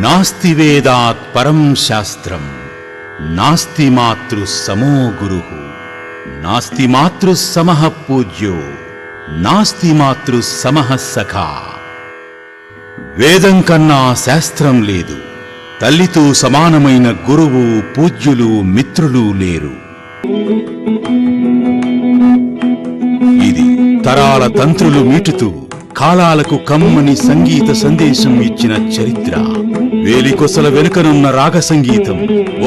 నాస్తి వేదాత్ పరం శాస్త్రం నాస్తి మాతృ సమో గురుః నాస్తి మాతృ సమః పూజ్యో నాస్తి మాతృ సమః సఖా. వేదం కన్నా శాస్త్రం లేదు. తల్లితో సమానమైన గురువు, పూజ్యులు, మిత్రులు లేరు. ఇది తరాల తంత్రులు మీటుతూ కాలాలకు కమ్మని సంగీత సందేశం ఇచ్చిన చరిత్ర. వేలికొసల వెనుకనున్న రాగ సంగీతం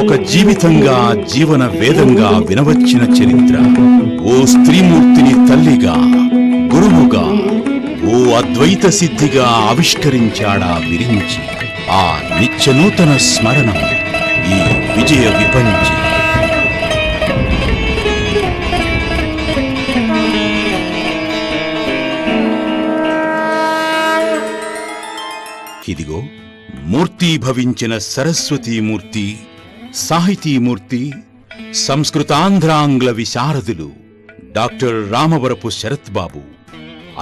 ఒక జీవితంగా, జీవన వేదంగా వినవచ్చిన చరిత్ర. ఓ స్త్రీమూర్తిని తల్లిగా, గురువుగా, ఓ అద్వైత సిద్ధిగా ఆవిష్కరించాడా విరించి. ఆ నిత్యనూతన స్మరణం ఈ విజయ విపంచి. ఇదిగో మూర్తీభవించిన సరస్వతీమూర్తి, సాహితీమూర్తి, సంస్కృతాంధ్రాంగ్ల విశారదులు డాక్టర్ రామవరపు శరత్ బాబు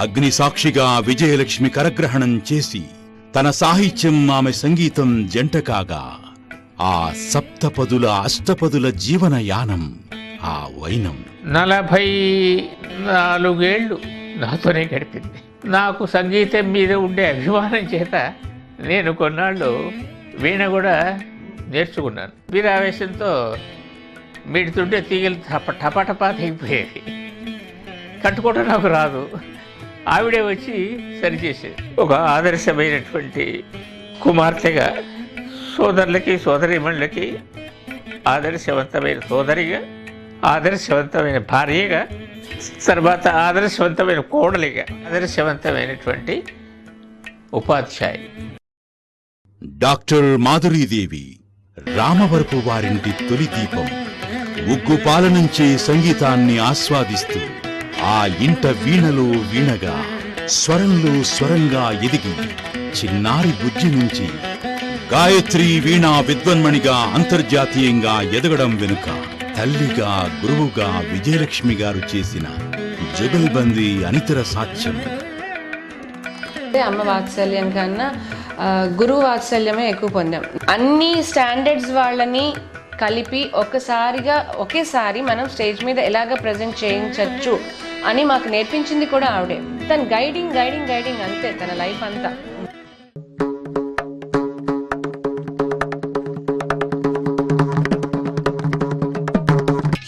అగ్నిసాక్షిగా విజయలక్ష్మి కరగ్రహణం చేసి తన సాహిత్యం, ఆమె సంగీతం జంట కాగా ఆ సప్తపదుల అష్టపదుల జీవనయానం, ఆ వైనం 44 ఏళ్ళు నాతోనే గడిపింది. నాకు సంగీతం మీద ఉండే అభిమానం చేత నేను కొన్నాళ్ళు వీణ కూడా నేర్చుకున్నాను. వీరావేశంతో మీడుతుంటే తీగలు టపటపా తెగిపోయేది. కట్టుకోవడం నాకు రాదు, ఆవిడే వచ్చి సరిచేసేది. ఒక ఆదర్శమైనటువంటి కుమార్తెగా, సోదరులకి సోదరీమణులకి ఆదర్శవంతమైన సోదరిగా, ఆదర్శవంతమైన భార్యగా, తర్వాత ఆదర్శవంతమైన కోడలిగా, ఆదర్శవంతమైనటువంటి ఉపాధ్యాయ. డాక్టర్ మాధురీదేవి రామవరపు వారింటి తొలి దీపం. ఉగ్గుపాల నుంచే సంగీతాన్ని ఆస్వాదిస్తూ ఆ ఇంట వీణలో వీణగా, స్వరంలో స్వరంగా ఎదిగి చిన్నారి బుజ్జి నుంచి గాయత్రి వీణా విద్వన్మణిగా అంతర్జాతీయంగా ఎదగడం వెనుక తల్లిగా, గురువుగా విజయలక్ష్మి గారు చేసిన జుగల్బందీ అనితర సాధ్యం. అమ్మ వాత్సల్యం కన్నా గురువు వాత్సల్యమే ఎక్కువ పొందాం. అన్ని స్టాండర్డ్స్ వాళ్ళని కలిపి ఒకేసారి మనం స్టేజ్ మీద ఎలాగ ప్రజెంట్ చేయించవచ్చు అని మాకు నేర్పించింది కూడా ఆవిడే. తన గైడింగ్ అంతే తన లైఫ్ అంతా.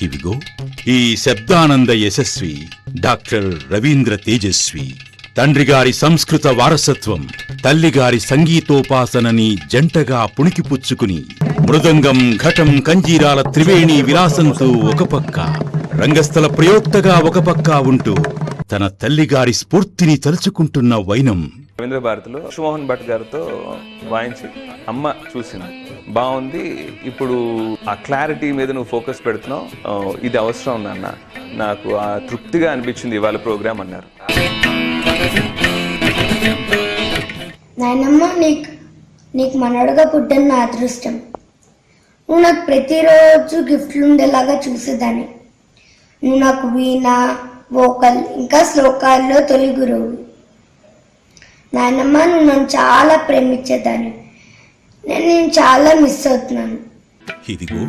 ఇదిగో ఈ శబ్దానంద యశస్వి డాక్టర్ రవీంద్ర తేజస్వి. తండ్రిగారి సంస్కృత వారసత్వం, తల్లిగారి సంగీతోపాసనని జంటగా పుణికిపుచ్చుకుని మృదంగం, ఘటం, కంజీరాల త్రివేణి విలాసంతో ఒక పక్క, రంగస్థల ప్రయోక్తగా ఒక పక్క ఉంటూ తన తల్లిగారి స్ఫూర్తిని తలుచుకుంటున్న వైనం. రవీంద్ర భారతిలో సుమోహన్ భట్ గారితో వాయించి అమ్మ చూసింది, బాగుంది, ఇప్పుడు ఆ క్లారిటీ మీద నువ్వు ఫోకస్ పెడుతున్నావు, ఇది అవసరం నాన్న, నాకు ఆ తృప్తిగా అనిపించింది ఇవాళ ప్రోగ్రామ్ అన్నారు. నాయనమ్మ, నీకు మనడుగా పుట్టిన నా అదృష్టం. నువ్వు నాకు ప్రతిరోజు గిఫ్ట్లు ఉండేలాగా చూసేదాన్ని. నువ్వు నాకు వీణ, వోకల్ ఇంకా శ్లోకాల్లో తొలి గురువు. నాయనమ్మ, నువ్వు నన్ను చాలా ప్రేమించేదాన్ని. నేను చాలా మిస్ అవుతున్నాను. ఇదిగో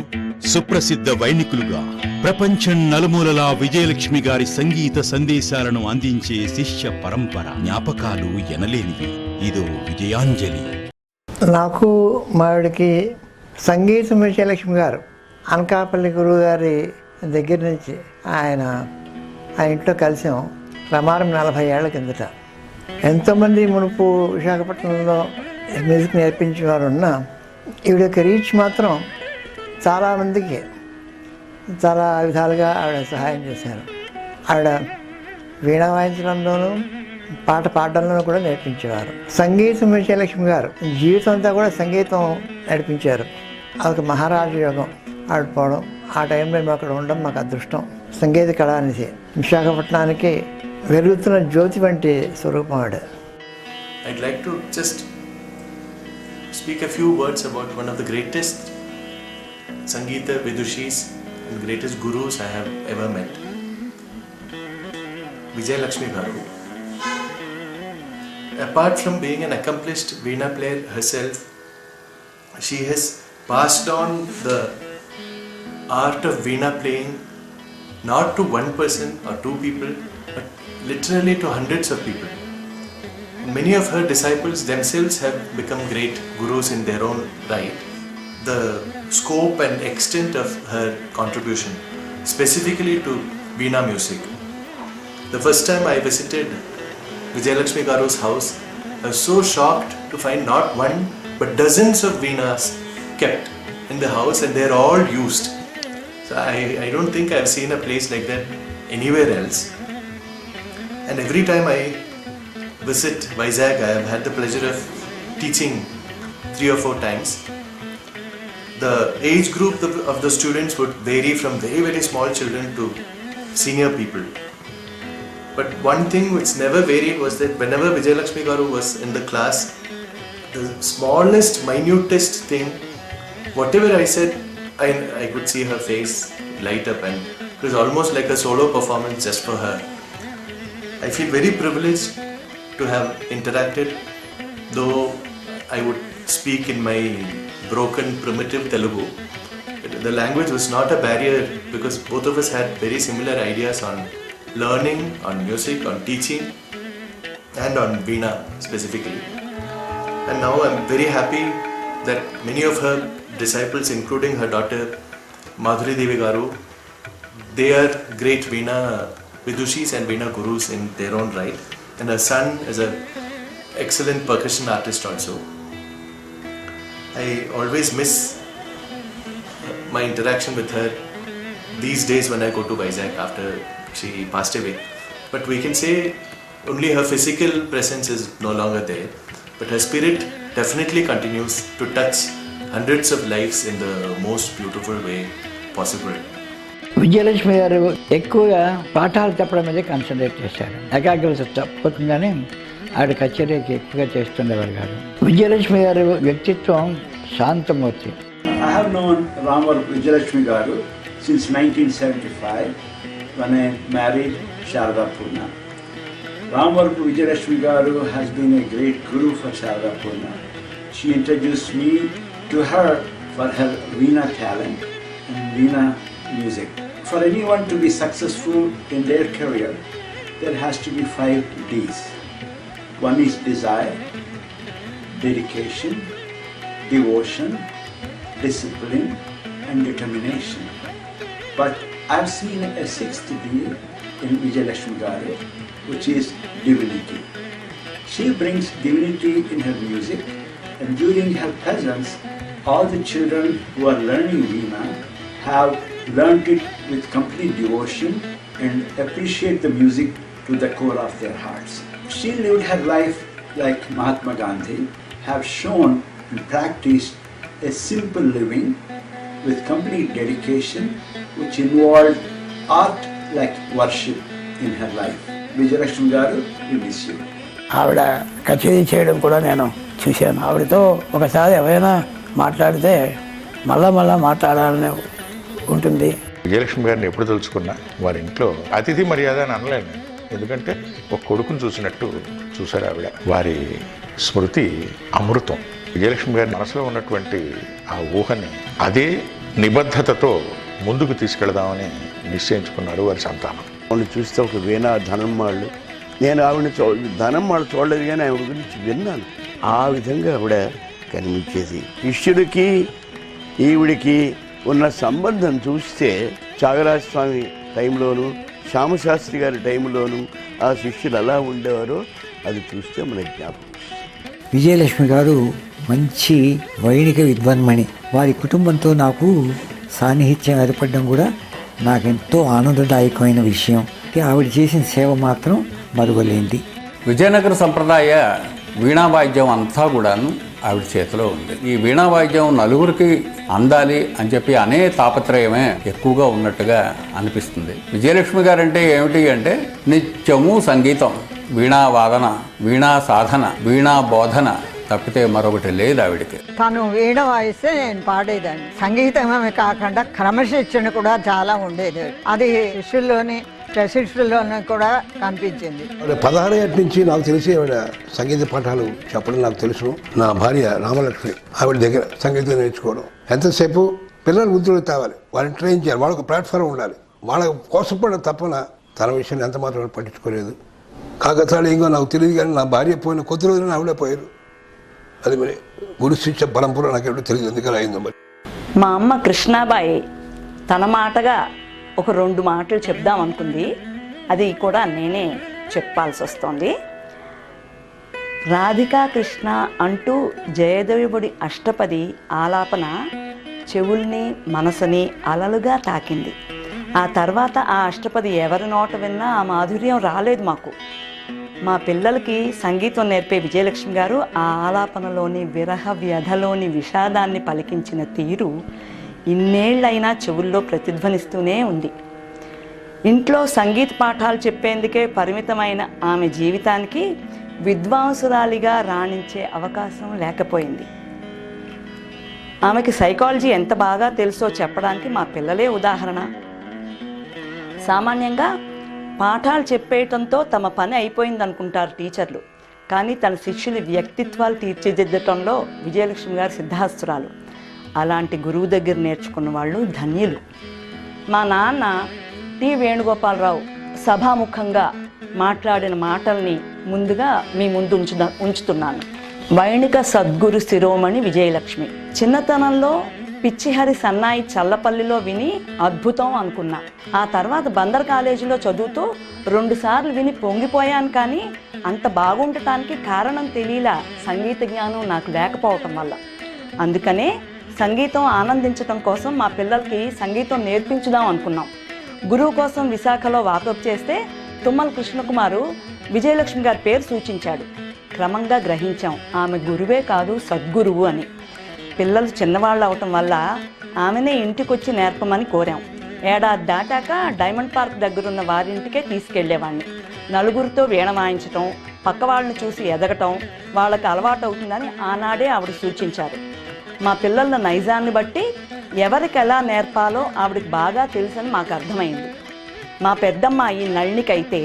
సుప్రసిద్ధ వైణికులుగా ప్రపంచం నలుమూలలా విజయలక్ష్మి గారి సంగీత సందేశాలను అందించే శిష్య పరంపర. జ్ఞాపకాలు ఎనలేనివి. ఇదో విజయాంజలి. నాకు మావిడికి సంగీతం విజయలక్ష్మి గారు అనకాపల్లి గురువు గారి దగ్గర నుంచి ఆ ఇంట్లో కలిసాం. ప్రమాణం 40 ఏళ్ల కిందట. ఎంతోమంది మునుపు విశాఖపట్నంలో మ్యూజిక్ నేర్పించేవారు ఉన్నా ఈవిడ యొక్క రీచ్ మాత్రం చాలామందికి చాలా విధాలుగా ఆవిడ సహాయం చేశారు. ఆవిడ వీణ వాయించడంలోనూ పాట పాడడంలోనూ కూడా నేర్పించేవారు. సంగీతం విజయలక్ష్మి గారు జీవితం అంతా కూడా సంగీతం నడిపించారు. అదొక మహారాజు యోగం ఆడిపోవడం. ఆ టైంలో మేము అక్కడ ఉండడం మాకు అదృష్టం. సంగీత కళానిధి, విశాఖపట్నానికి వెలుగుతున్న జ్యోతి వంటి స్వరూపం ఆవిడ. I'd like to just speak a few words about one of the greatest Sangeeta Vidushis and greatest gurus I have ever met, Vijayalakshmi Garu. Apart from being an accomplished veena player herself, she has passed on the art of veena playing not to one person or two people, but literally to hundreds of people. Many of her disciples themselves have become great gurus in their own right. The scope and extent of her contribution, specifically to veena music. The first time I visited Vijayalakshmi Garu's house, I was so shocked to find not one but dozens of veenas kept in the house, and they're all used. So I don't think I've seen a place like that anywhere else. And every time I visit Vizag, I have had the pleasure of teaching 3 or 4 times. The age group of the students would vary from very, very small children to senior people. But one thing which never varied was that whenever Vijayalakshmi Garu was in the class, the smallest, minutest thing, whatever I said, I could see her face light up, and it was almost like a solo performance just for her. I feel very privileged to have interacted, though I would speak in my broken, primitive Telugu. The language was not a barrier because both of us had very similar ideas on learning, on music, on teaching, and on veena specifically. And now I'm very happy that many of her disciples, including her daughter Madhuri Devi Garu, they are great veena vidushis and veena gurus in their own right. And her son is an excellent percussion artist also. I always miss my interaction with her these days when I go to Vizag after she passed away. But we can say only her physical presence is no longer there, but her spirit definitely continues to touch hundreds of lives in the most beautiful way possible. Vijayalakshmi గారు ఎక్కువగా పాఠాలు చెప్పడం మీద concentrate చేశారు. ఏకాగ్రత తప్పుతుందని ఆవిడ కచేరీకి ఎక్కువగా చేస్తుండేవారు కాదు. విజయలక్ష్మి గారి వ్యక్తిత్వం శాంతమూర్తి. I have known Ramavarpu Vijayalakshmi Garu since 1975 when I married Sharada Purna. Ramavarpu Vijayalakshmi Garu has been a great guru for Sharada Purna. She introduced me to her for her veena talent and veena music. For anyone to be successful in their career, there has to be 5 D's. One is desire, dedication, devotion, discipline, and determination. But I've seen a 6th D in Vijayalakshmi Garu, which is divinity. She brings divinity in her music, and during her presence, all the children who are learning veena have learned it with complete devotion and appreciate the music to the core of their hearts. She lived her life like Mahatma Gandhi, have shown and practiced a simple living with complete dedication, which involved art like worship in her life. Vijayalakshmi Garu, we miss you. ఆవిడ కచేరీ చేయడం కూడా నేను చూశాను. ఆవిడతో ఒకసారి ఎవరైనా మాట్లాడితే మళ్ళా మాట్లాడాలని ఉంటుంది. విజయలక్ష్మి గారిని ఎప్పుడు తలుచుకున్నా వారి ఇంట్లో అతిథి మర్యాద అని అనలేను, ఎందుకంటే ఒక కొడుకును చూసినట్టు చూశారు ఆవిడ. వారి స్మృతి అమృతం. విజయలక్ష్మి గారి మనసులో ఉన్నటువంటి ఆ ఊహని అదే నిబద్ధతతో ముందుకు తీసుకెళదామని నిశ్చయించుకున్నారు వారి సంతానం. ఆవిడ చూస్తే ఒక వీణా ధనమ్మాళ్ళు, నేను ఆవిడని ధనమ్మాళ్ళు చూడలేదు కానీ ఆవిడ గురించి విన్నాను. ఆ విధంగా ఆవిడ కనిపించేది. శిష్యుడికి ఈవిడికి ఉన్న సంబంధం చూస్తే త్యాగరాజ స్వామి టైంలోనూ శ్యామశాస్త్రి గారి టైంలోనూ ఆ శిష్యులు ఎలా ఉండేవారో అది చూస్తే మనకి జ్ఞాపకం. విజయలక్ష్మి గారు మంచి వైణిక విద్వాన్మణి. వారి కుటుంబంతో నాకు సాన్నిహిత్యం ఏర్పడడం కూడా నాకెంతో ఆనందదాయకమైన విషయం. ఆవిడ చేసిన సేవ మాత్రం మరువలేంది. విజయనగర సంప్రదాయ వీణా వాయిద్యం అంతా కూడాను ఆవిడ చేతిలో ఉంది. ఈ వీణా వాయిద్యం నలుగురికి అందాలి అని చెప్పి అనే తాపత్రయమే ఎక్కువగా ఉన్నట్టుగా అనిపిస్తుంది. విజయలక్ష్మి గారు అంటే ఏమిటి అంటే నిత్యము సంగీతం, వీణా వాదన, వీణా సాధన, వీణా బోధన తప్పితే మరొకటి లేదు ఆవిడికి. తను వీణ వాయిస్తే నేను పాడేదాన్ని. సంగీతమే కాకుండా క్రమశిక్షణ కూడా చాలా ఉండేది. అది శిష్యుల్లోని క్యాసెట్స్లోనూ కూడా కనిపించింది. 16 ఏళ్ళ నుంచి నాకు తెలిసి ఆవిడ సంగీత పాఠాలు చెప్పడం నాకు తెలుసు. నా భార్య రామలక్ష్మి ఆవిడ దగ్గర సంగీతం నేర్చుకోవడం. ఎంతసేపు పిల్లలు వృద్ధులకు తేవాలి, వాళ్ళని ట్రైన్ చేయాలి, వాళ్ళకు ప్లాట్ఫామ్ ఉండాలి. వాళ్ళ కోసం కూడా తప్పన తన విషయాన్ని ఎంత మాత్రం పట్టించుకోలేదు. కాకతాళి ఇంకో నాకు తెలియదు, కానీ నా భార్య పోయిన కొద్ది రోజులు ఆవిడే పోయారు. అది మరి గురు శిష్య పరంపర నాకు ఎప్పుడో తెలియదు, ఎందుకని అయిందో మరి. మా అమ్మ కృష్ణాబాయి తన మాటగా ఒక 2 మాటలు చెప్దాం అనుకుంది. అది కూడా నేనే చెప్పాల్సి వస్తుంది. రాధికా కృష్ణ అంటూ జయదేవుడి అష్టపది ఆలాపన చెవుల్ని మనసుని అలలుగా తాకింది. ఆ తర్వాత ఆ అష్టపది ఎవరి నోట విన్నా ఆ మాధుర్యం రాలేదు మాకు. మా పిల్లలకి సంగీతం నేర్పే విజయలక్ష్మి గారు ఆ ఆలాపనలోని విరహ వ్యధలోని విషాదాన్ని పలికించిన తీరు ఇన్నేళ్లైనా చెవుల్లో ప్రతిధ్వనిస్తూనే ఉంది. ఇంట్లో సంగీత పాఠాలు చెప్పేందుకే పరిమితమైన ఆమె జీవితానికి విద్వాంసురాలిగా రాణించే అవకాశం లేకపోయింది. ఆమెకి సైకాలజీ ఎంత బాగా తెలుసో చెప్పడానికి మా పిల్లలే ఉదాహరణ. సామాన్యంగా పాఠాలు చెప్పేయటంతో తమ పని అయిపోయిందనుకుంటారు టీచర్లు. కానీ తన శిష్యుల వ్యక్తిత్వాలు తీర్చిదిద్దటంలో విజయలక్ష్మి గారు సిద్ధాస్తురాలు. అలాంటి గురువు దగ్గర నేర్చుకున్న వాళ్ళు ధన్యులు. మా నాన్న టి వేణుగోపాలరావు సభాముఖంగా మాట్లాడిన మాటల్ని ముందుగా మీ ముందు ఉంచుతున్నాను. వైణిక సద్గురు శిరోమణి విజయలక్ష్మి. చిన్నతనంలో పిచ్చిహరి సన్నాయి చల్లపల్లిలో విని అద్భుతం అనుకున్నా. ఆ తర్వాత బందర్ కాలేజీలో చదువుతూ 2 సార్లు విని పొంగిపోయాను. కానీ అంత బాగుండటానికి కారణం తెలియలా, సంగీత జ్ఞానం నాకు లేకపోవటం వల్ల. అందుకనే సంగీతం ఆనందించటం కోసం మా పిల్లలకి సంగీతం నేర్పించుదాం అనుకున్నాం. గురువు కోసం విశాఖలో వాకప్ చేస్తే తుమ్మల కృష్ణకుమారు విజయలక్ష్మి గారి పేరు సూచించాడు. క్రమంగా గ్రహించాం ఆమె గురువే కాదు సద్గురువు అని. పిల్లలు చిన్నవాళ్ళు అవటం వల్ల ఆమెనే ఇంటికొచ్చి నేర్పమని కోరాం. ఏడాది దాటాక డైమండ్ పార్క్ దగ్గరున్న వారింటికే తీసుకెళ్లేవాడిని. నలుగురితో వీణ వాయించటం, పక్క వాళ్ళని చూసి ఎదగటం వాళ్ళకి అలవాటు అవుతుందని ఆనాడే ఆవిడ సూచించారు. మా పిల్లల నైజాన్ని బట్టి ఎవరికి ఎలా నేర్పాలో ఆవిడకి బాగా తెలుసని మాకు అర్థమైంది. మా పెద్దమ్మాయి నళినికైతే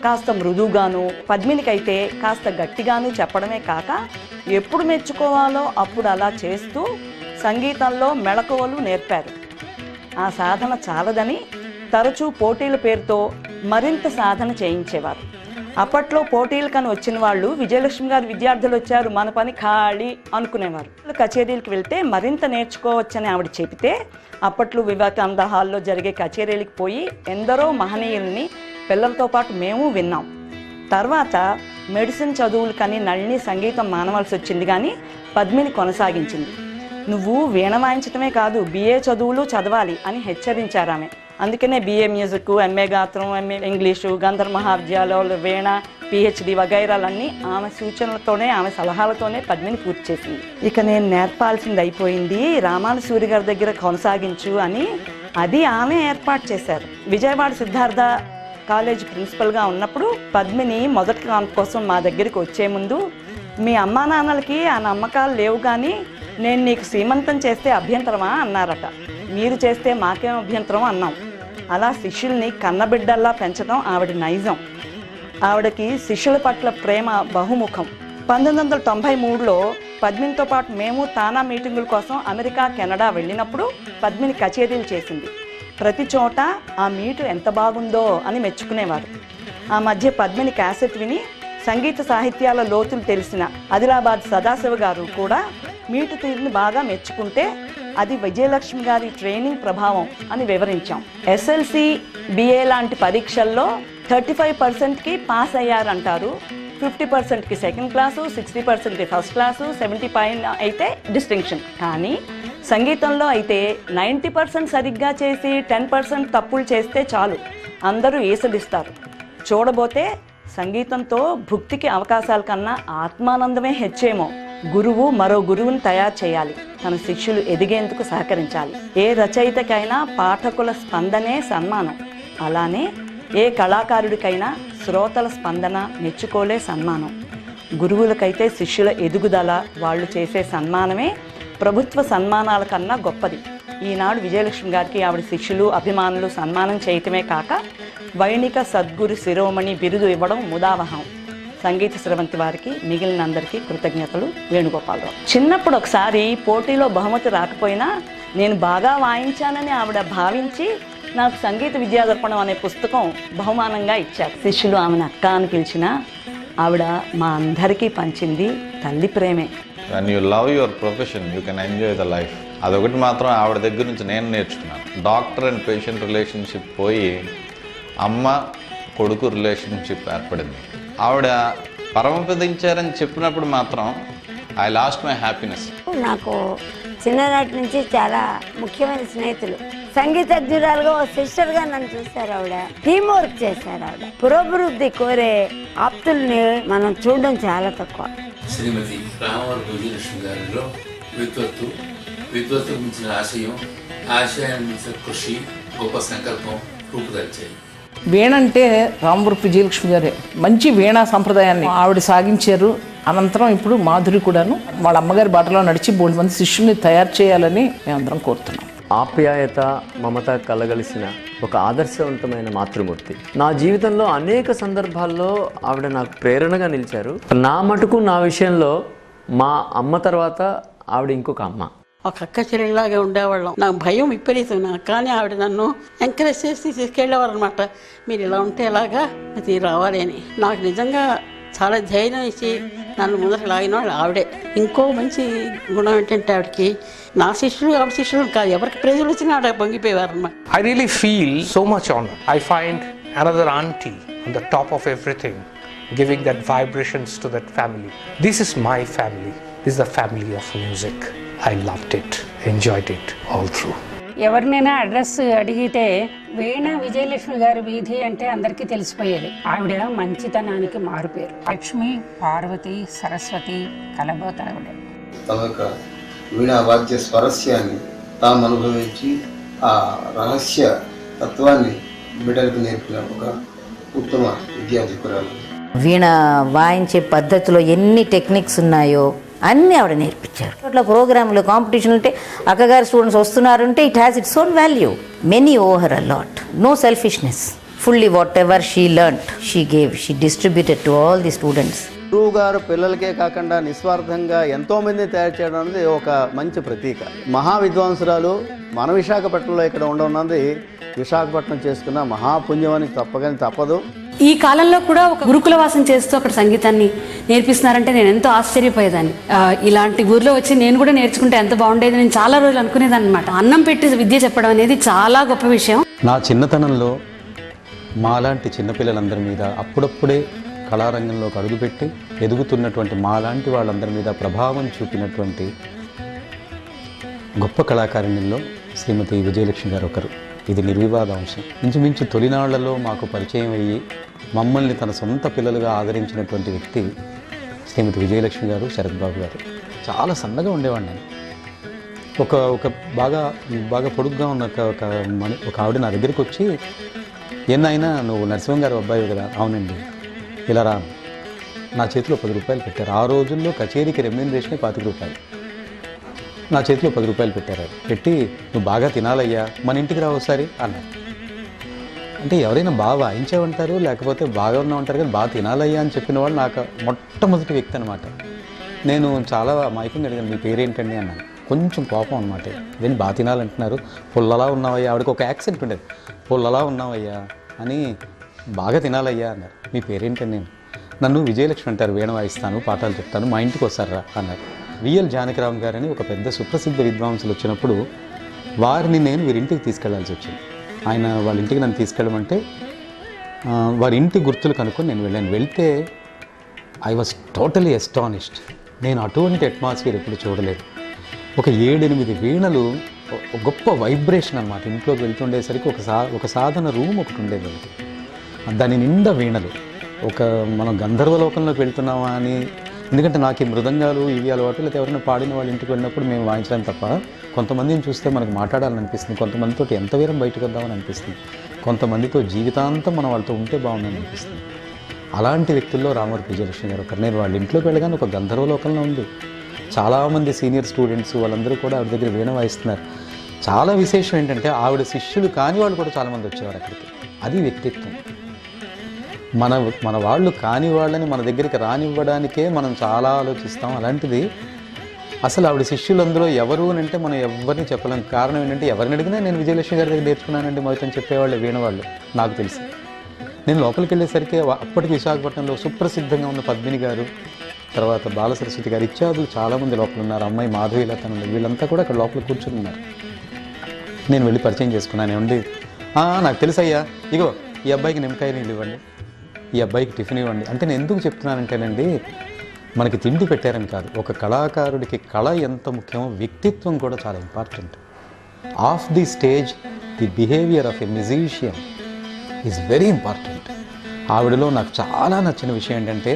కాస్త మృదువుగాను, పద్మినికైతే కాస్త గట్టిగాను చెప్పడమే కాక ఎప్పుడు మెచ్చుకోవాలో అప్పుడు అలా చేస్తూ సంగీతంలో మెళకువలు నేర్పారు. ఆ సాధన చాలదని తరచూ పోటీల పేరుతో మరింత సాధన చేయించేవారు. అప్పట్లో పోటీలకని వచ్చిన వాళ్ళు విజయలక్ష్మి గారి విద్యార్థులు వచ్చారు, మన పని ఖాళీ అనుకునేవారు. కచేరీలకు వెళ్తే మరింత నేర్చుకోవచ్చని ఆవిడ చెబితే అప్పట్లో వివేకానంద హాల్లో జరిగే కచేరీలకు పోయి ఎందరో మహనీయుల్ని పిల్లలతో పాటు మేము విన్నాం. తర్వాత మెడిసిన్ చదువులకని నళిని సంగీతం మానవలసి వచ్చింది, కానీ పద్మిని కొనసాగించింది. నువ్వు వీణ వాయించటమే కాదు బిఏ చదువులు చదవాలి అని హెచ్చరించారు ఆమె. అందుకనే బిఏ మ్యూజిక్, ఎంఏ గాత్రం, ఎంఏ ఇంగ్లీషు, గంధర్వ మహావిద్యాలయాలు, వీణ, పిహెచ్డి వగైరాలన్నీ ఆమె సూచనలతోనే ఆమె సలహాలతోనే పద్మిని పూర్తి చేసింది. ఇక నేను నేర్పాల్సింది అయిపోయింది, రామాను సూరి గారి దగ్గర కొనసాగించు అని అది ఆమె ఏర్పాటు చేశారు. విజయవాడ సిద్ధార్థ కాలేజ్ ప్రిన్సిపల్గా ఉన్నప్పుడు పద్మిని మొదటి క్యాంప్ కోసం మా దగ్గరికి వచ్చే ముందు, మీ అమ్మా నాన్నలకి ఆ నమ్మకాలు లేవు కానీ నేను నీకు సీమంతం చేస్తే అభ్యంతరమా అన్నారట. మీరు చేస్తే మాకేం అభ్యంతరం అన్నాం. అలా శిష్యుల్ని కన్నబిడ్డల్లా పెంచడం ఆవిడ నైజం. ఆవిడకి శిష్యుల పట్ల ప్రేమ బహుముఖం. 1993లో పద్మినితో పాటు మేము తానా మీటింగుల కోసం అమెరికా, కెనడా వెళ్ళినప్పుడు పద్మిని కచేరీలు చేసింది. ప్రతి చోట ఆ మీటు ఎంత బాగుందో అని మెచ్చుకునేవారు. ఆ మధ్య పద్మిని క్యాసెట్ విని సంగీత సాహిత్యాల లోతులు తెలిసిన ఆదిలాబాద్ సదాశివ గారు కూడా మీటు తీరుని బాగా మెచ్చుకుంటే అది విజయలక్ష్మి గారి ట్రైనింగ్ ప్రభావం అని వివరించాం. ఎస్ఎల్సి, బిఏ లాంటి పరీక్షల్లో 35%కి పాస్ అయ్యారంటారు. 50%కి సెకండ్ క్లాసు, 60%కి ఫస్ట్ క్లాసు, 70 పైన అయితే డిస్టింక్షన్. కానీ సంగీతంలో అయితే 90% సరిగ్గా చేసి 10% తప్పులు చేస్తే చాలు, అందరూ ఈసడిస్తారు. చూడబోతే సంగీతంతో భుక్తికి అవకాశాల కన్నా ఆత్మానందమే హెచ్చేమో. గురువు మరో గురువుని తయారు చేయాలి, తన శిష్యులు ఎదిగేందుకు సహకరించాలి. ఏ రచయితకైనా పాఠకుల స్పందనే సన్మానం, అలానే ఏ కళాకారుడికైనా శ్రోతల స్పందన, మెచ్చుకోలే సన్మానం. గురువులకైతే శిష్యుల ఎదుగుదల, వాళ్ళు చేసే సన్మానమే ప్రభుత్వ సన్మానాల కన్నా గొప్పది. ఈనాడు విజయలక్ష్మి గారికి ఆవిడ శిష్యులు అభిమానులు సన్మానం చేయటమే కాక వైణిక సద్గురు శిరోమణి బిరుదు ఇవ్వడం ముదావహం. సంగీత స్రవంతి వారికి మిగిలిన అందరికీ కృతజ్ఞతలు. వేణుగోపాలరావు. చిన్నప్పుడు ఒకసారి పోటీలో బహుమతి రాకపోయినా నేను బాగా వాయించానని ఆవిడ భావించి నాకు సంగీత విద్యాదర్పణం అనే పుస్తకం బహుమానంగా ఇచ్చారు. శిష్యులు ఆమెను అక్క అని పిలిచినా ఆవిడ మా అందరికీ పంచింది తల్లి ప్రేమే. When you love your profession, you can enjoy the life. అదొకటి మాత్రం ఆవిడ దగ్గర నుంచి నేను నేర్చుకున్నాను. డాక్టర్ అండ్ పేషెంట్ రిలేషన్షిప్ పోయి అమ్మ కొడుకు రిలేషన్షిప్ ఏర్పడింది. ఆవిడ పరమపదించారని చెప్పినప్పుడు మాత్రం ఐ లాస్ట్ మై హ్యాపీనెస్. నాకు చిన్ననాటి నుంచి చాలా ముఖ్యమైన స్నేహితులు. సంగీతజ్ఞురాలుగా ఓ సిస్టర్గా నన్ను చూశారు. ఆవిడ టీమ్ వర్క్ చేశారు. ఆవిడ పురోభివృద్ధి కోరే ఆప్తుల్ని మనం చూడడం చాలా తక్కువ. శ్రీమతి రామవరపు విజయలక్ష్మి గారిలో విద్వత్తు మించిన ఆశయాన్ని మించిన కృషి, గొప్ప సంకల్పం రూపుదాల్చాయి. వీణ అంటే రామవరపు విజయలక్ష్మి గారే మంచి వీణా సంప్రదాయాన్ని ఆవిడ సాగించారు. అనంతరం ఇప్పుడు మాధురి కూడాను వాళ్ళ అమ్మగారి బాటలో నడిచి 3 మంది శిష్యుల్ని తయారు చేయాలని మేమందరం కోరుతున్నాం. ఆప్యాయత, మమత కలగలిసిన ఒక ఆదర్శవంతమైన మాతృమూర్తి. నా జీవితంలో అనేక సందర్భాల్లో ఆవిడ నాకు ప్రేరణగా నిలిచారు. నా మటుకు నా విషయంలో మా అమ్మ తర్వాత ఆవిడ ఇంకొక అమ్మ. ఒక అక్క చెల్లెలాగా ఉండేవాళ్ళం. నాకు భయం విపరీతం. కానీ ఆవిడ నన్ను ఎంకరేజ్ చేసి తీసుకెళ్ళేవారు అనమాట. మీరు ఇలా ఉంటే ఎలాగా, అది రావాలి అని. నాకు నిజంగా చాలా ధైర్యం ఇచ్చి నన్ను ముందర లాగిన వాళ్ళు ఆవిడే. ఇంకో మంచి గుణం ఏంటంటే ఆవిడకి నా శిష్యులు ఆవిడ శిష్యులు కాదు, ఎవరికి ప్రజలు వచ్చినా ఆవిడ పొంగిపోయేవారు అన్నమాట. I really feel so much honor. I find another auntie on the top of everything, giving that vibrations to that family. This is my family. This is the family of music. I loved it, enjoyed it all through. ఎవరినైనా address అడిగితే వీణ విజయలక్ష్మి గారి వీధి అంటే అందరికీ తెలిసిపోయేది. ఆవిడ మంచితనానికి మారుపేరు. లక్ష్మి, పార్వతి, సరస్వతి కలబోత ఆవిడ. తమ యొక్క వీణా వాద్య స్వరస్యాన్ని తాము అనుభవించి ఆ రహస్య తత్వాన్ని బిడ్డలకు నేర్పిన ఒక ఉత్తమ విద్యాధికురాలు. వీణ వాయించే పద్ధతిలో ఎన్ని టెక్నిక్స్ ఉన్నాయో అన్నీ ఆవిడ నేర్పించారు. అట్లా ప్రోగ్రాంలు కాంపిటీషన్ ఉంటే అక్కగారి స్టూడెంట్స్ వస్తున్నారంటే it has its own value. Many over her a lot. No selfishness. Fully whatever she learned she gave, she distributed to all the students. గురువు గారు పిల్లలకే కాకుండా నిస్వార్థంగా ఎంతో మందిని తయారు చేయడం అనేది ఒక మంచి ప్రతీక. మహా విద్వాంసురాలు మన విశాఖపట్నంలో ఇక్కడ ఉండన్నది విశాఖపట్నం చేసుకున్న మహాపుణ్యమని తప్పదు. ఈ కాలంలో కూడా ఒక గురుకుల వాసం చేస్తూ అక్కడ సంగీతాన్ని నేర్పిస్తున్నారంటే నేను ఎంతో ఆశ్చర్యపోయేదాన్ని. ఇలాంటి ఊర్లో వచ్చి నేను కూడా నేర్చుకుంటే ఎంత బాగుండేది నేను చాలా రోజులు అనుకునేదాన్ని అనమాట. అన్నం పెట్టి విద్య చెప్పడం అనేది చాలా గొప్ప విషయం. నా చిన్నతనంలో మాలాంటి చిన్నపిల్లలందరి మీద అప్పుడప్పుడే కళారంగంలోకి అడుగుపెట్టి ఎదుగుతున్నటువంటి మాలాంటి వాళ్ళందరి మీద ప్రభావం చూపినటువంటి గొప్ప కళాకారిణుల్లో శ్రీమతి విజయలక్ష్మి గారు ఒకరు. ఇది నిర్వివాద అంశం. ఇంచుమించు తొలినాళ్లలో మాకు పరిచయం అయ్యి మమ్మల్ని తన సొంత పిల్లలుగా ఆదరించినటువంటి వ్యక్తి శ్రీమతి విజయలక్ష్మి గారు, శరత్ బాబు గారు. చాలా సన్నగా ఉండేవాడిని నేను. ఒక బాగా పొడుగ్గా ఉన్న ఒక ఆవిడ నా దగ్గరికి వచ్చి, ఎన్నైనా నువ్వు నరసింహం గారు అబ్బాయి కదా? అవునండి. ఇలా రా. నా చేతిలో 10 రూపాయలు పెట్టారు. ఆ రోజుల్లో కచేరీకి రెమ్యూనరేషనే 25 రూపాయలు. నా చేతిలో 10 రూపాయలు పెట్టారు. పెట్టి నువ్వు బాగా తినాలయ్యా, మన ఇంటికి రా ఒకసారి అన్నారు. అంటే ఎవరైనా బాగా వాయించామంటారు, లేకపోతే బాగా ఉన్నామంటారు, కానీ బాగా తినాలయ్యా అని చెప్పిన వాళ్ళు నాకు మొట్టమొదటి వ్యక్తి అనమాట. నేను చాలా మైకంగా అడిగాను, మీ పేరేంటండి అన్నాను. కొంచెం కోపం అనమాట. ఇదేంటి బాగా తినాలంటున్నారు, పుల్లలా ఉన్నావయ్యా. ఆవిడకి ఒక యాక్సెంట్ ఉండేది, పుల్లలా ఉన్నావయ్యా అని. బాగా తినాలయ్యా అన్నారు. మీ పేరేంటండి? నన్ను విజయలక్ష్మి అంటారు, వీణ వాయిస్తాను, పాఠాలు చెప్తాను, మా ఇంటికి వస్తారా అన్నారు. విఎల్ జానకిరామ్ గారని ఒక పెద్ద సుప్రసిద్ధ విద్వాంసులు వచ్చినప్పుడు వారిని నేను వీరింటికి తీసుకెళ్లాల్సి వచ్చింది. ఆయన వాళ్ళ ఇంటికి నన్ను తీసుకెళ్ళమంటే వారి ఇంటి గుర్తులు కనుక్కొని నేను వెళ్ళాను. వెళ్తే ఐ వాజ్ టోటలీ ఎస్టానిష్డ్. నేను అటువంటి అట్మాస్ఫియర్ ఎప్పుడు చూడలేదు. ఒక 7-8 వీణలు, గొప్ప వైబ్రేషన్ అనమాట. ఇంట్లోకి వెళ్తుండేసరికి ఒక సాధన రూమ్ ఒకటి ఉండేది. దాని నిండా వీణలు. మనం గంధర్వలోకంలోకి వెళ్తున్నామా అని. ఎందుకంటే నాకు ఈ మృదంగాలు ఇవి అలవాటు. లేకపోతే ఎవరైనా పాడిన వాళ్ళ ఇంటికి వెళ్ళినప్పుడు మేము వాయించడం తప్ప, కొంతమందిని చూస్తే మనకు మాట్లాడాలని అనిపిస్తుంది, కొంతమందితో ఎంత వేరం బయటకు వద్దామని అనిపిస్తుంది, కొంతమందితో జీవితాంతం మనం వాళ్ళతో ఉంటే బాగుందని అనిపిస్తుంది. అలాంటి వ్యక్తుల్లో రామవరపు విజయలక్ష్మి గారు ఒకరు. నేను వాళ్ళ ఇంట్లోకి వెళ్ళగానే ఒక గంధర్వలోకంలో ఉంది. చాలామంది సీనియర్ స్టూడెంట్స్ వాళ్ళందరూ కూడా ఆవిడ దగ్గర వీణ వాయిస్తున్నారు. చాలా విశేషం ఏంటంటే ఆవిడ శిష్యులు కాని వాళ్ళు కూడా చాలామంది వచ్చేవారు అక్కడికి. అది వ్యక్తిత్వం. మన వాళ్ళు కాని వాళ్ళని మన దగ్గరికి రానివ్వడానికే మనం చాలా ఆలోచిస్తాం. అలాంటిది అసలు ఆవిడ శిష్యులందరూ ఎవరు అని అంటే మనం ఎవరిని చెప్పలేం. కారణం ఏంటంటే ఎవరిని అడిగినా నేను విజయలక్ష్మి గారి దగ్గర నేర్చుకున్నానండి మొత్తం చెప్పేవాళ్ళు వీణవాళ్ళు నాకు తెలిసి. నేను లోపలికి వెళ్ళేసరికి అప్పటికి విశాఖపట్నంలో సుప్రసిద్ధంగా ఉన్న పద్మిని గారు, తర్వాత బాలసరస్వతి గారు, ఇత్యాదులు చాలామంది లోపల ఉన్నారు. అమ్మాయి మాధవీలత ఉంది, వీళ్ళంతా కూడా అక్కడ లోపల కూర్చుని ఉన్నారు. నేను వెళ్ళి పరిచయం చేసుకున్నాను. ఏమండి, నాకు తెలుసయ్యా, ఇగో ఈ అబ్బాయికి నిమ్మకాయ నీళ్ళు ఇవ్వండి, ఈ అబ్బాయికి టిఫిన్ ఇవ్వండి అంటే. నేను ఎందుకు చెప్తున్నానంటేనండి, మనకి తిండి పెట్టారని కాదు, ఒక కళాకారుడికి కళ ఎంత ముఖ్యమో వ్యక్తిత్వం కూడా చాలా important. Off the stage the behaviour of a musician is very important. ఆవిడలో నాకు చాలా నచ్చిన విషయం ఏంటంటే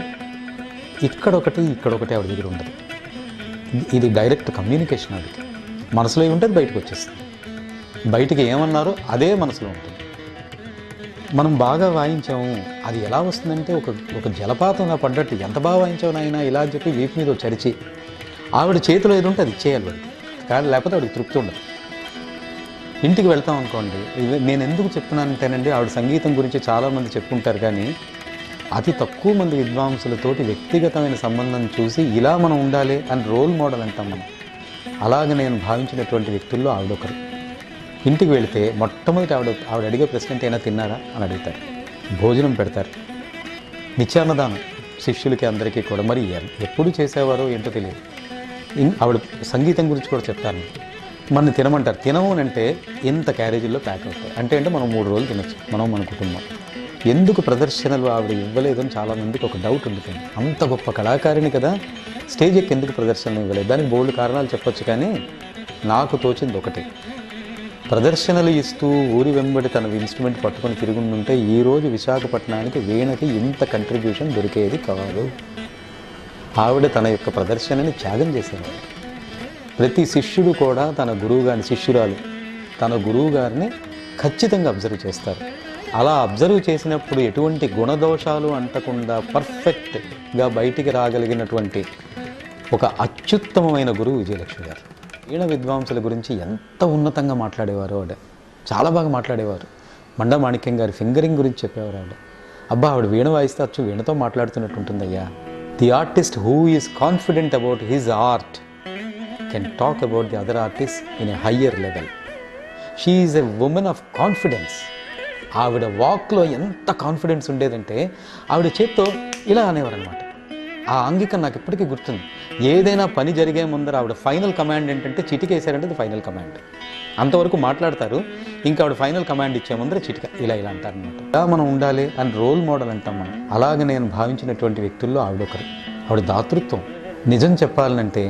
ఇక్కడొకటి ఆవిడ దగ్గర ఉండదు. ఇది డైరెక్ట్ కమ్యూనికేషన్. ఆవిడకి మనసులో ఉంటుంది, బయటకు వచ్చేస్తుంది. బయటికి ఏమన్నారో అదే మనసులో ఉంటుంది. మనం బాగా వాయించాము, అది ఎలా వస్తుందంటే ఒక జలపాతంలా పడ్డట్టు, ఎంత బాగా వాయించావు నాయనా ఇలా అని చెప్పి వీపు మీద చరిచి ఆవిడ చేతిలో ఏది ఉంటే అది ఇచ్చేయాలి వాడికి. కానీ లేకపోతే ఆవిడకి తృప్తి ఉండదు. ఇంటికి వెళ్తాం అనుకోండి, నేను ఎందుకు చెప్తున్నానంటేనండి, ఆవిడ సంగీతం గురించి చాలామంది చెప్పుకుంటారు కానీ అతి తక్కువ మంది విద్వాంసులతోటి వ్యక్తిగతమైన సంబంధం చూసి ఇలా మనం ఉండాలి అని రోల్ మోడల్ అంటాం మనం. అలాగే నేను భావించినటువంటి వ్యక్తుల్లో ఆవిడొకరు. ఇంటికి వెళితే మొట్టమొదటి ఆవిడ అడిగే ప్రశ్న అయినా తిన్నారా అని అడుగుతారు. భోజనం పెడతారు, నిత్యాన్నదానం శిష్యులకి అందరికీ కూడా. మరి ఎప్పుడు చేసేవారో ఏంటో తెలియదు. ఆవిడ సంగీతం గురించి కూడా చెప్తారు. మన తినమంటారు, తినము అంటే ఇంత క్యారేజీల్లో ప్యాక్ అవుతాయి అంటే మనం 3 రోజులు తినచ్చు మన కుటుంబం. ఎందుకు ప్రదర్శనలు ఆవిడ ఇవ్వలేదని చాలామందికి ఒక డౌట్ ఉంటుంది. అంత గొప్ప కళాకారిణి కదా, స్టేజ్ ఎక్కి ఎందుకు ప్రదర్శనలు ఇవ్వలేదు? దానికి బోల్డ్ కారణాలు చెప్పొచ్చు, కానీ నాకు తోచింది ఒకటి, ప్రదర్శనలు ఇస్తూ ఊరి వెంబడి తన ఇన్స్ట్రుమెంట్ పట్టుకొని తిరుగుతుంటే ఈరోజు విశాఖపట్నానికి వీణకి ఇంత కంట్రిబ్యూషన్ దొరికేది కాదు. ఆవిడ తన యొక్క ప్రదర్శనని త్యాగం చేసేవారు. ప్రతి శిష్యుడు కూడా తన గురువు గారిని ఖచ్చితంగా అబ్జర్వ్ చేస్తారు. అలా అబ్జర్వ్ చేసినప్పుడు ఎటువంటి గుణదోషాలు అంటకుండా పర్ఫెక్ట్గా బయటికి రాగలిగినటువంటి ఒక అత్యుత్తమమైన గురువు విజయలక్ష్మి గారు. వీణ విద్వాంసుల గురించి ఎంత ఉన్నతంగా మాట్లాడేవారు ఆవిడ, చాలా బాగా మాట్లాడేవారు. మండమాణిక్యం గారి ఫింగరింగ్ గురించి చెప్పేవారు ఆవిడ. అబ్బా, ఆవిడ వీణ వాయిస్తే అచ్చు వీణతో మాట్లాడుతున్నట్టు ఉంటుందయ్యా. The artist who is confident about his art can talk about the other artist in a higher level. She is a woman of confidence. ఆవిడ వాక్లో ఎంత కాన్ఫిడెన్స్ ఉండేదంటే ఆవిడ చేత్తో ఇలా అనేవారు అనమాట. ఆ అంగికం నాకు ఇప్పటికీ గుర్తుంది. ఏదైనా పని జరిగే ముందర ఆవిడ ఫైనల్ కమాండ్ ఏంటంటే చిటికేశారంటే అది ఫైనల్ కమాండ్. అంతవరకు మాట్లాడతారు, ఇంకా ఆవిడ ఫైనల్ కమాండ్ ఇచ్చే ముందర చిటిక ఇలా అంటారనమాట. ఇలా మనం ఉండాలి అని రోల్ మోడల్ అంటాం మనం. అలాగే నేను భావించినటువంటి వ్యక్తుల్లో ఆవిడొకరు. ఆవిడ దాతృత్వం నిజం చెప్పాలంటే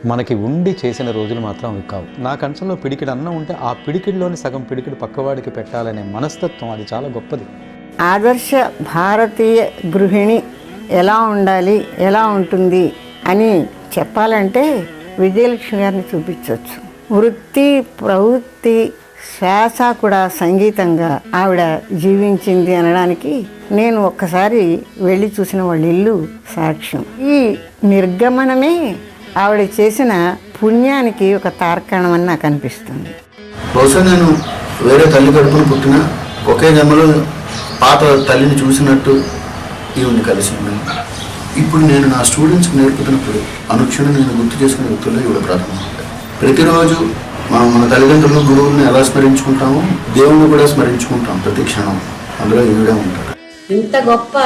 మనకి ఉండి చేసిన రోజులు మాత్రం అవి కావు. నా కంచంలో పిడికిడి అన్నం ఉంటే ఆ పిడికిడిలోని సగం పిడికిడి పక్కవాడికి పెట్టాలనే మనస్తత్వం అది చాలా గొప్పది. ఆదర్శ భారతీయ గృహిణి ఎలా ఉండాలి, ఎలా ఉంటుంది అని చెప్పాలంటే విజయలక్ష్మి గారిని చూపించవచ్చు. వృత్తి, ప్రవృత్తి, శ్వాస కూడా సంగీతంగా ఆవిడ జీవించింది అనడానికి నేను ఒక్కసారి వెళ్ళి చూసిన వాళ్ళ ఇల్లు సాక్ష్యం. ఈ నిర్గమనమే ఆవిడ చేసిన పుణ్యానికి ఒక తార్కాణం అని నాకు అనిపిస్తుంది. బహుశా నేను వేరే తల్లి కడుపును పుట్టిన ఒకే జన్మలో పాత తల్లిని చూసినట్టు ఈవిని కలిసి ఉన్నాను. ఇప్పుడు నేను నా స్టూడెంట్స్కి నేర్పుతున్నప్పుడు అనుక్షణం నేను గుర్తు చేసుకునే వ్యక్తుల్లో ఈవిడ ప్రథమం. ప్రతిరోజు మన తల్లిదండ్రులు, గురువుల్ని ఎలా స్మరించుకుంటామో దేవుణ్ణి కూడా స్మరించుకుంటాం ప్రతి క్షణం. అందులో ఈవిడే ఉంటారు. ఇంత గొప్ప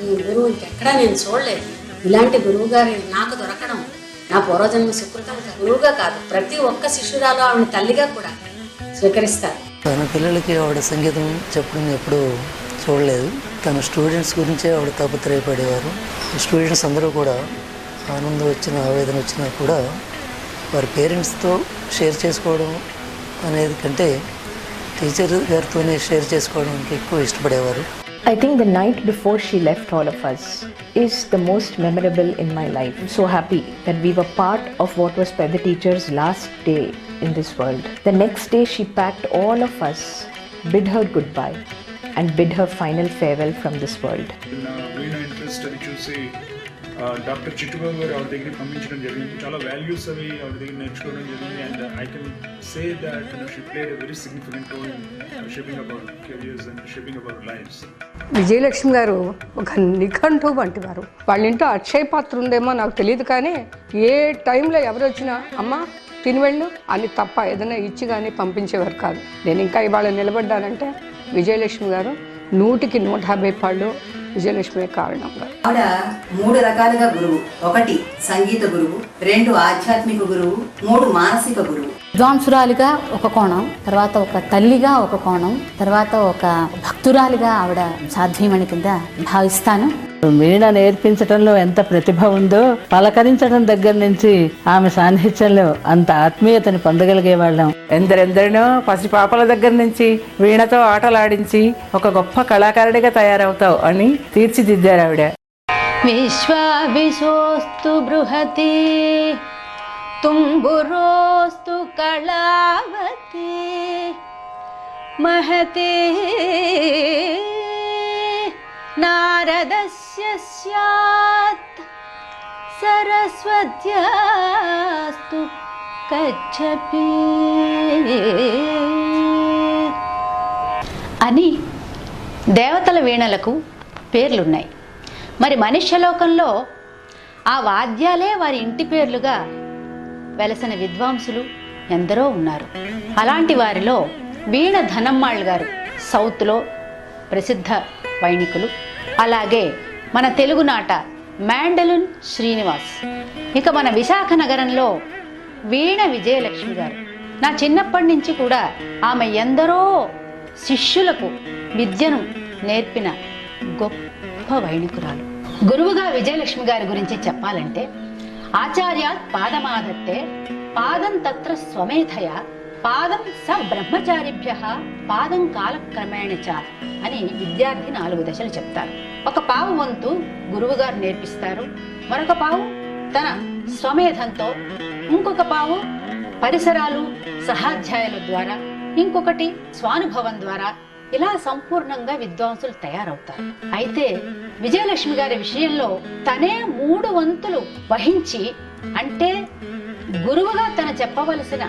గురువు ఇంకెక్కడా నేను చూడలేదు. ఇలాంటి గురువు గారి నాకు దొరకడం నా పూర్వజన్మ సుకృతం. గురువుగా కాదు, ప్రతి ఒక్క శిష్యురాలు ఆవిడ తల్లిగా కూడా స్వీకరిస్తారు. తన పిల్లలకి ఆవిడ సంగీతం చెప్పడం ఎప్పుడూ చూడలేదు. తన స్టూడెంట్స్ గురించే ఆవిడ తాపత్రయపడేవారు. స్టూడెంట్స్ అందరూ కూడా ఆనందం వచ్చిన, ఆవేదన వచ్చినా కూడా వారి పేరెంట్స్తో షేర్ చేసుకోవడం అనేది కంటే టీచర్ గారితోనే షేర్ చేసుకోవడానికి ఎక్కువ ఇష్టపడేవారు. I think the night before she left all of us is the most memorable in my life. I'm so happy that we were part of what was Pedda teacher's last day in this world. The next day she packed all of us, bid her goodbye and bid her final farewell from this world. Veena interest అని చూసి doctor Chittubabu గారు ఆవిడ దగ్గరికి పంపించడం జరిగింది. చాలా values అవి ఆవిడ దగ్గర నేర్చుకోవడం జరిగింది. And I can say that she played a very significant role in shaping up our careers and shaping up our lives. Vijayalakshmi garu ఒక నిఘంటు వంటి వారు. వాళ్ళ ఇంట్లో అక్షయ పాత్ర ఉందేమో నాకు తెలియదు, కానీ ఏ టైంలో ఎవరు వచ్చినా అమ్మ తిని వెళ్ళు అని తప్ప ఏదైనా ఇచ్చి కానీ పంపించేవారు కాదు. నేను ఇంకా ఇవాళ నిలబడ్డానంటే విజయలక్ష్మి గారు 100కి 150 పాళ్ళు విజయలక్ష్మి కారణంగా. ఆవిడ 3 రకాలుగా గురువు. 1 సంగీత గురువు, 2 ఆధ్యాత్మిక గురువు, 3 మానసిక గురువు. విద్వాంసురాలిగా ఒక కోణం, తర్వాత ఒక తల్లిగా ఒక కోణం, తర్వాత ఒక భక్తురాలిగా ఆవిడ సాధ్యమని కింద భావిస్తాను. వీణ నేర్పించడంలో ఎంత ప్రతిభ ఉందో, పలకరించడం దగ్గర నుంచి ఆమె సాన్నిధ్యంలో అంత ఆత్మీయతని పొందగలిగే వాళ్ళం. ఎందరెందరినో పసిపాపల దగ్గర నుంచి వీణతో ఆటలాడించి ఒక గొప్ప కళాకారుడిగా తయారవుతావు అని తీర్చిదిద్దారు ఆవిడ. విశ్వావిశోస్తు బృహతి తుంబురోస్తు కళావతి మహతే నారదస్య స్యాత్ సరస్వత్యాస్తు కచ్చపి అని దేవతల వీణలకు పేర్లున్నాయి. మరి మనుష్యలోకంలో ఆ వాద్యాలే వారి ఇంటి పేర్లుగా వెలసిన విద్వాంసులు ఎందరో ఉన్నారు. అలాంటి వారిలో వీణ ధనమ్మాళ్ గారు సౌత్లో ప్రసిద్ధ వైణికులు. అలాగే మన తెలుగునాట మ్యాండలిన్ శ్రీనివాస్. ఇక మన విశాఖ నగరంలో వీణ విజయలక్ష్మి గారు. నా చిన్నప్పటి నుంచి కూడా ఆమె ఎందరో శిష్యులకు విద్యను నేర్పిన గొప్ప వైణికురాలు. గురువుగా విజయలక్ష్మి గారి గురించి చెప్పాలంటే ఆచార్యాత్ పాదమాదత్తే పాదం తత్ర స్వమేధయ పాదం స బ్రహ్మచారిభ్యః పాదం కాలక్రమేణ చ అని విద్యార్థి 4 దశలు చెప్తారు. ఒక పావు వంతు గురువు గారు నేర్పిస్తారు, మరొక పావు తన స్వమేధంతో, ఇంకొక పావు పరిసరాలు సహాధ్యాయుల ద్వారా, ఇంకొకటి స్వానుభవం ద్వారా, ఇలా సంపూర్ణంగా విద్వాంసులు తయారవుతారు. అయితే విజయలక్ష్మి గారి విషయంలో తనే 3 వంతులు వహించి, అంటే గురువుగా తను చెప్పవలసిన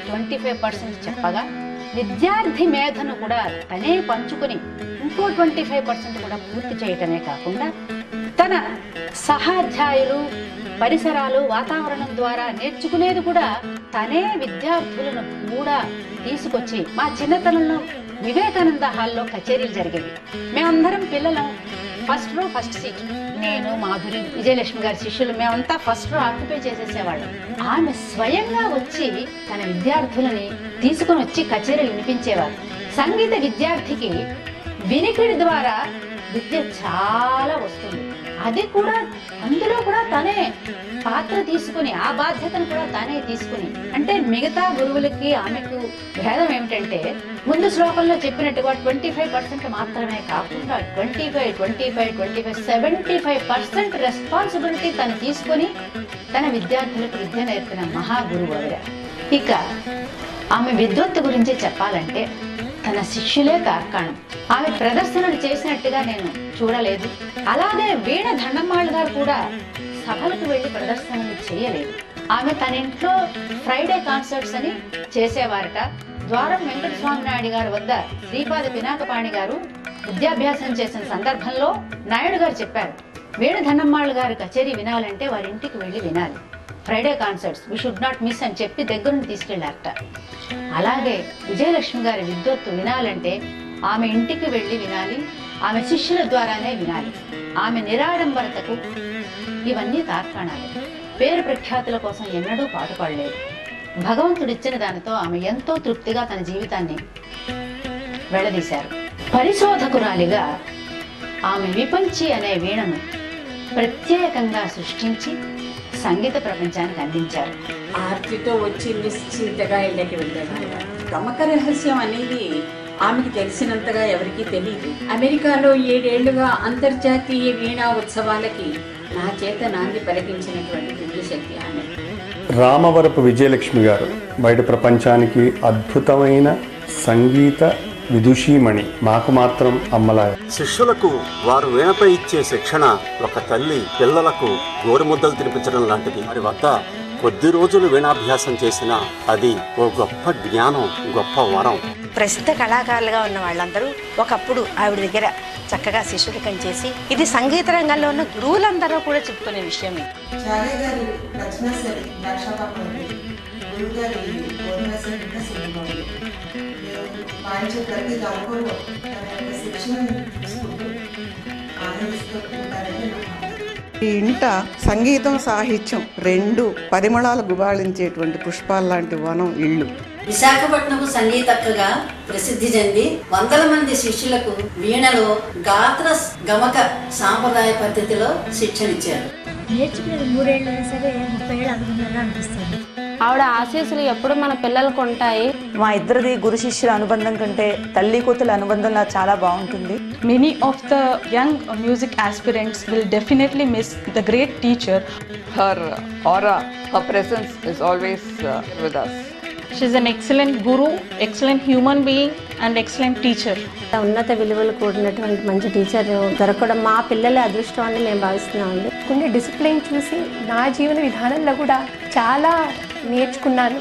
25% చెప్పగా, విద్యార్థి మేధను కూడా తనే పంచుకుని ఇంకో 25% కూడా పూర్తి చేయటమే కాకుండా తన సహాధ్యాయులు పరిసరాలు వాతావరణం ద్వారా నేర్చుకునేది కూడా తనే విద్యార్థులను కూడా తీసుకొచ్చి, మా చిన్నతనంలో వివేకానంద హాల్లో కచేరీలు జరిగేవి. మేమందరం పిల్లలం ఫస్ట్ రో ఫస్ట్ సీట్. నేను, మాధురి, విజయలక్ష్మి గారి శిష్యులు మేమంతా ఫస్ట్ రో ఆక్యుపై చేసేసేవాళ్ళం. ఆమె స్వయంగా వచ్చి తన విద్యార్థులని తీసుకొని వచ్చి కచేరీలు వినిపించేవారు. సంగీత విద్యార్థికి వినికిడి ద్వారా విద్య చాలా వస్తుంది. అది కూడా అందులో కూడా తనే పాత్ర తీసుకుని, ఆ బాధ్యతను కూడా తానే తీసుకుని, అంటే మిగతా గురువులకి ఆమెకు భేదం ఏమిటంటే ముందు శ్లోకంలో చెప్పినట్టుగా 25% మాత్రమే కాకుండా 75% రెస్పాన్సిబిలిటీ తను తీసుకొని తన విద్యార్థులకు విద్య నేర్పిన మహాగురువు ఆవిడ. ఇక ఆమె విద్వత్తు గురించి చెప్పాలంటే తన శిష్యులే కారణం. ఆమె ప్రదర్శనలు చేసినట్టుగా నేను చూడలేదు. అలాగే వీణ ధనమ్మాళ్ గారు కూడా సభలకు వెళ్ళి ప్రదర్శనలు చేయలేదు. ఆమె తన ఇంట్లో ఫ్రైడే కాన్సర్ట్స్ అని చేసేవారట. ద్వారం వెంకటస్వామి నాయుడు గారి వద్ద శ్రీపాద పినాకపాణి గారు విద్యాభ్యాసం చేసిన సందర్భంలో నాయుడు గారు చెప్పారు, వీణ ధనమ్మాళ్ గారు కచేరీ వినాలంటే వారి ఇంటికి వెళ్ళి వినాలి, Friday concerts we should not miss అని చెప్పి దగ్గరుండి తీసుకెళ్లారట. అలాగే విజయలక్ష్మి గారి విద్వత్తు వినాలంటే ఆమె ఇంటికి వెళ్ళి వినాలి, ఆమె శిష్యుల ద్వారానే వినాలి. ఆమె నిరాడంబరతకు ఇవన్నీ తార్కాణాలు. పేరు ప్రఖ్యాతుల కోసం ఎన్నడూ పాటుపడలేదు. భగవంతుడిచ్చిన దానితో ఆమె ఎంతో తృప్తిగా తన జీవితాన్ని వెళ్లదీశారు. పరిశోధకురాలిగా ఆమె విపంచి అనే వీణను ప్రత్యేకంగా సృష్టించి సంగీత ప్రపంచానికి అందించారు. ఆర్తితో వచ్చి నిశ్చింతగా ఇళ్ళకి వెళ్ళారు. గమక రహస్యం అనేది ఆమెకి తెలిసినంతగా ఎవరికీ తెలియదు. అమెరికాలో 7 ఏళ్లుగా అంతర్జాతీయ వీణా ఉత్సవాలకి నా చేత నాంది పలికించినటువంటి దివ్యశక్తి ఆమె. రామవరపు విజయలక్ష్మి గారు బయట ప్రపంచానికి అద్భుతమైన సంగీత విదుషీమణి, మాకు మాత్రం అమ్మలా. శిష్యులకు వారు వీణపై ఇచ్చే శిక్షణ ఒక తల్లి పిల్లలకు గోరుముద్దలు తినిపించడం లాంటిది. వారి వద్ద కొద్ది రోజులు వీణాభ్యాసం చేసినా అది ఓ గొప్ప జ్ఞానం, గొప్ప వరం. ప్రసిద్ధ కళాకారులుగా ఉన్న వాళ్ళందరూ ఒకప్పుడు ఆవిడ దగ్గర చక్కగా శిష్యుడికం చేసి ఇది సంగీత రంగంలో ఉన్న గురువులందరూ కూడా చెప్పుకునే విషయమే. ఈ ఇంట సంగీతం సాహిత్యం రెండు పరిమళాలు గుబాళించేటువంటి పుష్పాల లాంటి వనం ఇల్లు. విశాఖపట్నం సంగీతక్కగా ప్రసిద్ధి చెంది వందల మంది శిష్యులకు వీణలో గాత్ర గమక సాంప్రదాయ పద్ధతిలో శిక్షణిచ్చారు. నేర్చుకునేది 3 ఏళ్ళు సరే 30 ఏళ్ళు అనుకున్నారా అనిపిస్తుంది. ఆవిడ ఆశీస్సులు ఎప్పుడు మన పిల్లలకు ఉంటాయి. మా ఇద్దరిది గురు శిష్యుల అనుబంధం కంటే తల్లి కూతుల అనుబంధంలా చాలా బాగుంటుంది. Many of the young music aspirants will definitely miss the great teacher. Her aura, her presence is always with us. She is an excellent guru, excellent human being and excellent teacher. ఉన్నత విలువలు కూడినటువంటి మంచి teacher దొరకడం మా పిల్లల అదృష్టం అని మేము భావిస్తున్నామండి. కొన్ని డిసిప్లిన్ చూసి నా జీవన విధానంలో కూడా చాలా నేర్చుకున్నాను.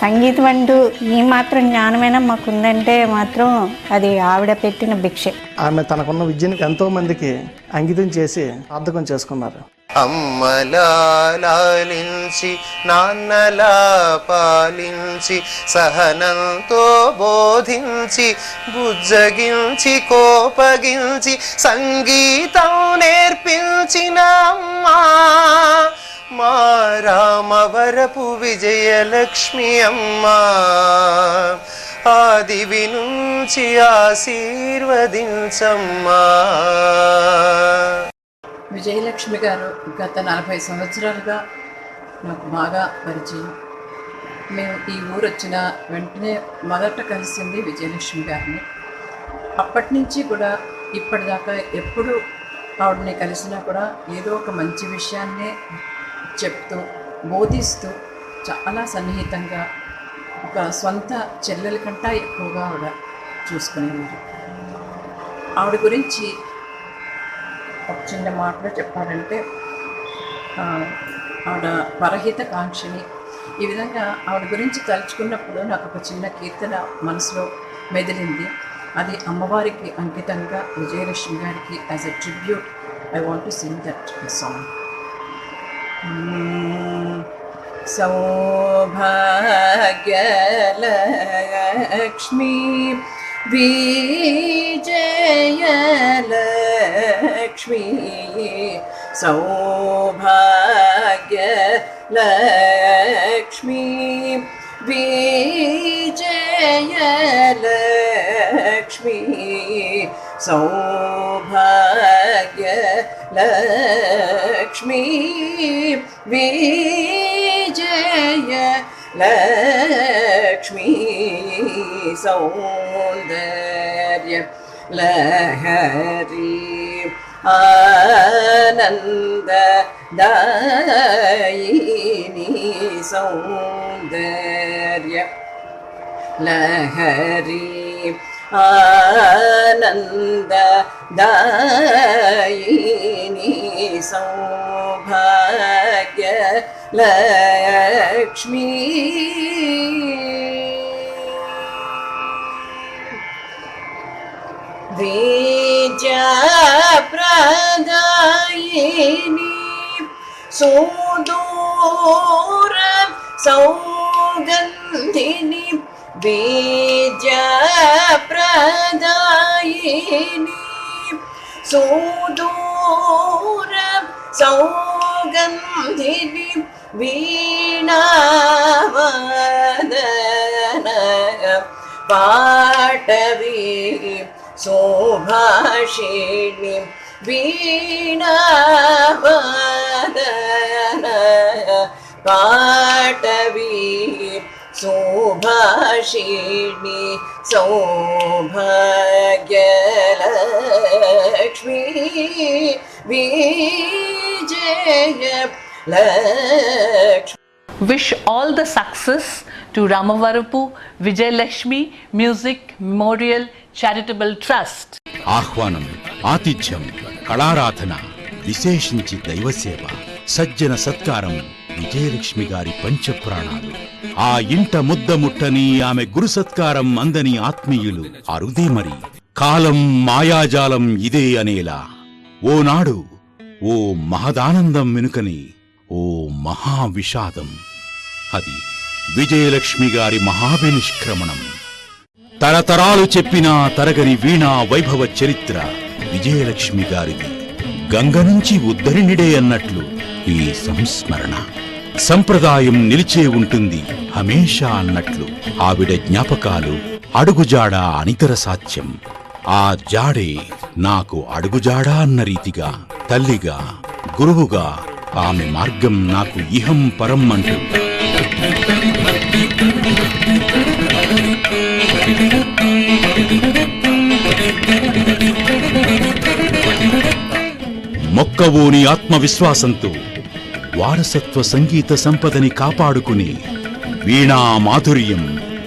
సంగీతం అంటూ ఈ మాత్రం జ్ఞానమైనా మాకుందంటే మాత్రం అది ఆవిడ పెట్టిన భిక్షే. ఆమె తనకున్న విద్యను ఎంతో మందికి అంకితం చేసి సార్థకం చేసుకున్నారు. అమ్మలా లాలించి నాన్నలా పాలించి సహనంతో బోధించి బుజ్జగించి కోపగించి సంగీతం నేర్పించిన అమ్మా మా రామవరపు విజయలక్ష్మి అమ్మా ఆదివి నుంచి ఆశీర్వదించమ్మా. విజయలక్ష్మి గారు గత 40 సంవత్సరాలుగా నాకు బాగా పరిచయం. మేము ఈ ఊరు వచ్చిన వెంటనే మొదట కలిసింది విజయలక్ష్మి గారిని. అప్పటి నుంచి కూడా ఇప్పటిదాకా ఎప్పుడు ఆవిడని కలిసినా కూడా ఏదో ఒక మంచి విషయాన్నే చెప్తూ బోధిస్తూ చాలా సన్నిహితంగా ఒక స్వంత చెల్లెల కంటే ఎక్కువగా ఆవిడ చూసుకునేవారు. ఆవిడ గురించి ఒక చిన్న మాటలో చెప్పాలంటే ఆవిడ పరహిత కాంక్షని. ఈ విధంగా ఆవిడ గురించి తలుచుకున్నప్పుడు నాకు ఒక చిన్న కీర్తన మనసులో మెదిలింది. అది అమ్మవారికి అంకితంగా విజయలక్ష్మి గారికి as a tribute I want to sing that song. Saubhagyalakshmi Vijayalakshmi Saubhagyalakshmi Vijayalakshmi Saubhagyalakshmi Vijayalakshmi సౌందర్య లహరి ఆనందదాయిని సౌందర్య లహరి ఆనందదాయిని సౌభాగ్య లక్ష్మి విద్యాప్రదాయిని సుదూర సౌగంధిని విద్యాప్రదాయిని సుదూర సౌగంధిని వీణావదన పాటవి శోభాషిణి వీణావదన పాటవి శోభాషిణి Saubhagyalakshmi Vijayalakshmi. Wish all the success to Ramavarapu Vijayalakshmi Music Memorial charitable trust. ఆహ్వానం, ఆతిథ్యం, కళారాధన, విశేషించి దైవసేవ, సజ్జన సత్కారం విజయలక్ష్మి గారి పంచప్రాణాలు. ఆ ఇంట ముద్ద ముట్టని ఆమె గురు సత్కారం అందని ఆత్మీయులు అరుదే మరి. కాలం మాయాజాలం ఇదే అనేలా ఓనాడు ఓ మహదానందం వెనుకని ఓ మహావిషాదం. అది విజయలక్ష్మి గారి మహాభినిష్క్రమణం. తరతరాలు చెప్పినా తరగని వీణా వైభవ చరిత్ర విజయలక్ష్మి గారిది. గంగ నుంచి ఉద్ధరిణిడే అన్నట్లు ఈ సంస్మరణ. సంప్రదాయం నిలిచే ఉంటుంది హమేషా అన్నట్లు ఆవిడ జ్ఞాపకాలు అడుగుజాడ అనితర సాధ్యం. ఆ జాడే నాకు అడుగుజాడా అన్న రీతిగా తల్లిగా, గురువుగా ఆమె మార్గం నాకు ఇహం పరం అంటూ మొక్కవోని ఆత్మవిశ్వాసంతో వారసత్వ సంగీత సంపదని కాపాడుకుని వీణా మాధుర్యం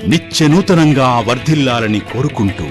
నిత్య నూతనంగా వర్ధిల్లాలని కోరుకుంటూ